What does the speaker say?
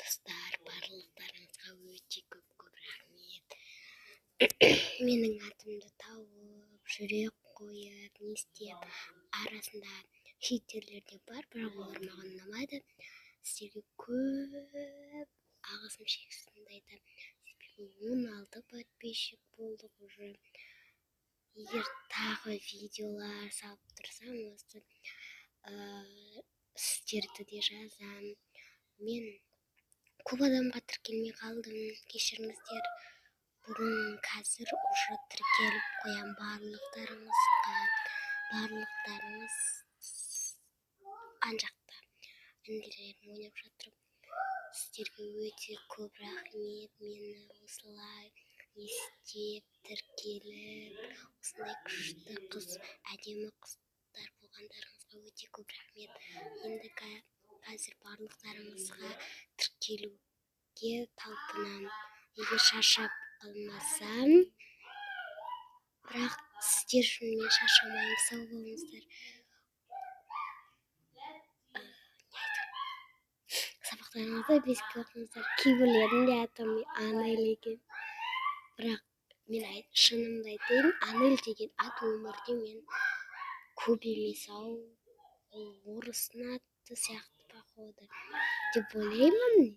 Достар, барлықтарыңызға өте көп рахмет. Менің атымды тауып, жүрек қойып, не істеп, арасында хейтерлер де бар, бірақ олар маған ұнамайды. Сіздерге көп алғысым шексіз айтамын. 16 подписчик болдық уже. Егер тағы видеолар салып тұрсам, осы сіздерді де жазам. Мен көп адамға тіркелмей қалдым, кешіріңіздер. Бүгін қазір уже тіркеліп қоям барлықтарыңыз ан жақта інілерім ойнап жатыр. Сіздерге өте көп рахмет. Мені осылай естеп, тіркеліп, осындай күшті қыз, әдемі қыздар болғандарыңызға өте көп рахмет. Енді қазір барлықтарыңызға тіркелуге талпынам. Егер шаршап алмасам, бірақ сіздер үшін мен шаршамаймын, сау болыңыздар. Сабақтарыңызда беске оқыңыздар. Кейбіреулердің де аты Анель екен. Бірақ мен шынымды айтайын, Анель деген ат өмірде мен көп емес ау. Орыстың аты сияқты походу деп ойлаймын.